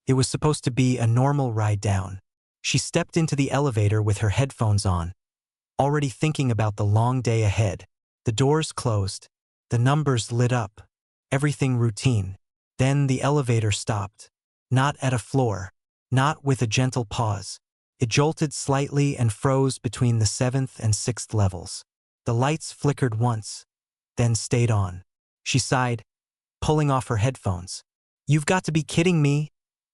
It was supposed to be a normal ride down. She stepped into the elevator with her headphones on, already thinking about the long day ahead. The doors closed. The numbers lit up. Everything routine. Then the elevator stopped. Not at a floor. Not with a gentle pause. It jolted slightly and froze between the 7th and 6th levels. The lights flickered once, then stayed on. She sighed, pulling off her headphones. "You've got to be kidding me,"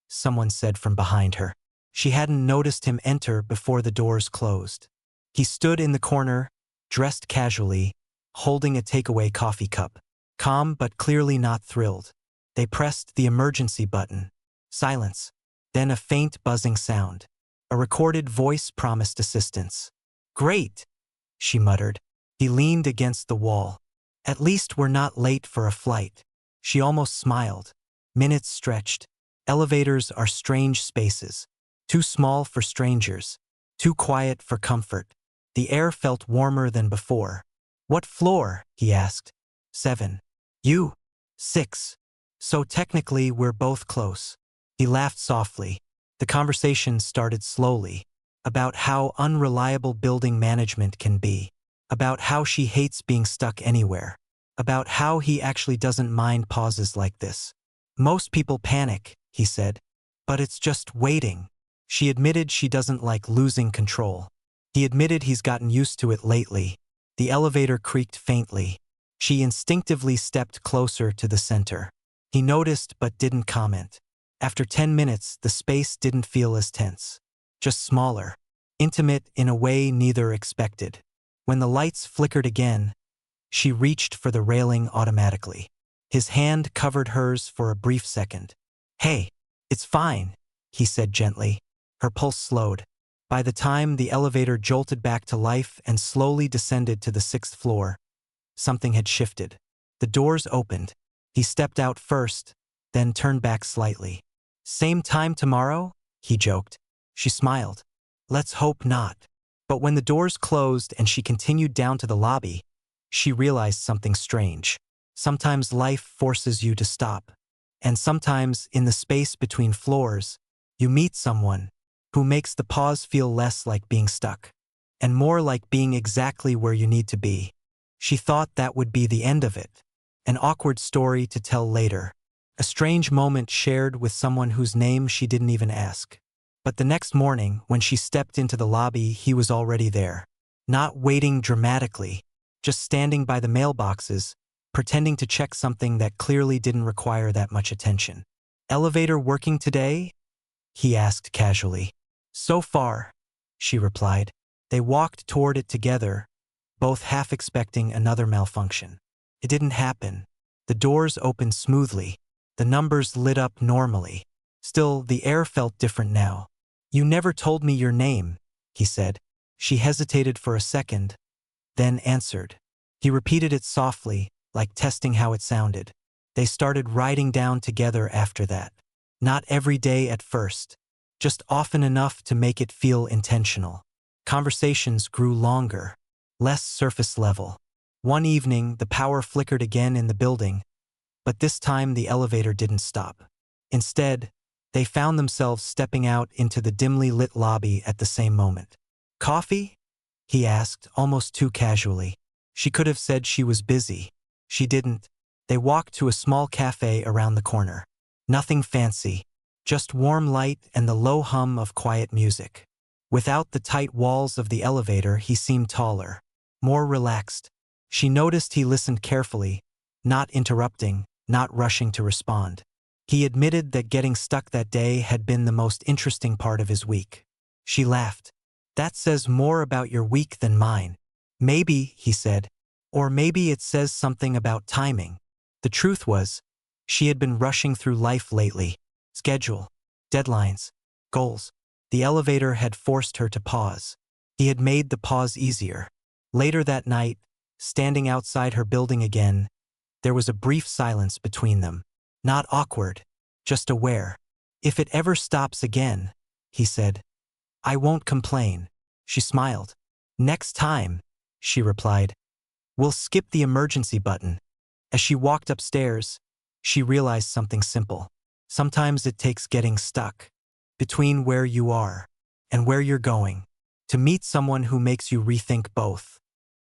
someone said from behind her. She hadn't noticed him enter before the doors closed. He stood in the corner, dressed casually, holding a takeaway coffee cup. Calm but clearly not thrilled. They pressed the emergency button. Silence. Then a faint buzzing sound. A recorded voice promised assistance. "Great," she muttered. He leaned against the wall. "At least we're not late for a flight." She almost smiled. Minutes stretched. Elevators are strange spaces. Too small for strangers. Too quiet for comfort. The air felt warmer than before. "What floor?" he asked. 7. "You?" 6. "So technically we're both close." He laughed softly. The conversation started slowly. About how unreliable building management can be. About how she hates being stuck anywhere. About how he actually doesn't mind pauses like this. "Most people panic," he said. "But it's just waiting." She admitted she doesn't like losing control. He admitted he's gotten used to it lately. The elevator creaked faintly. She instinctively stepped closer to the center. He noticed but didn't comment. After 10 minutes, the space didn't feel as tense. Just smaller. Intimate in a way neither expected. When the lights flickered again, she reached for the railing automatically. His hand covered hers for a brief second. "Hey, it's fine," he said gently. Her pulse slowed. By the time the elevator jolted back to life and slowly descended to the 6th floor, something had shifted. The doors opened. He stepped out first, then turned back slightly. "Same time tomorrow?" he joked. She smiled. "Let's hope not." But when the doors closed and she continued down to the lobby, she realized something strange. Sometimes life forces you to stop. And sometimes, in the space between floors, you meet someone who makes the pause feel less like being stuck, and more like being exactly where you need to be. She thought that would be the end of it. An awkward story to tell later. A strange moment shared with someone whose name she didn't even ask. But the next morning, when she stepped into the lobby, he was already there. Not waiting dramatically, just standing by the mailboxes, pretending to check something that clearly didn't require that much attention. "Elevator working today?" he asked casually. "So far," she replied. They walked toward it together, both half expecting another malfunction. It didn't happen. The doors opened smoothly. The numbers lit up normally. Still, the air felt different now. "You never told me your name," he said. She hesitated for a second, then answered. He repeated it softly, like testing how it sounded. They started riding down together after that. Not every day at first, just often enough to make it feel intentional. Conversations grew longer, less surface level. One evening, the power flickered again in the building, but this time the elevator didn't stop. Instead, they found themselves stepping out into the dimly lit lobby at the same moment. "Coffee?" he asked, almost too casually. She could have said she was busy. She didn't. They walked to a small cafe around the corner. Nothing fancy, just warm light and the low hum of quiet music. Without the tight walls of the elevator, he seemed taller, more relaxed. She noticed he listened carefully, not interrupting, not rushing to respond. He admitted that getting stuck that day had been the most interesting part of his week. She laughed. "That says more about your week than mine." "Maybe," he said. "Or maybe it says something about timing." The truth was, she had been rushing through life lately. Schedule, deadlines, goals. The elevator had forced her to pause. He had made the pause easier. Later that night, standing outside her building again, there was a brief silence between them. Not awkward, just aware. "If it ever stops again," he said, "I won't complain." She smiled. "Next time," she replied. "We'll skip the emergency button." As she walked upstairs, she realized something simple. Sometimes it takes getting stuck between where you are and where you're going to meet someone who makes you rethink both.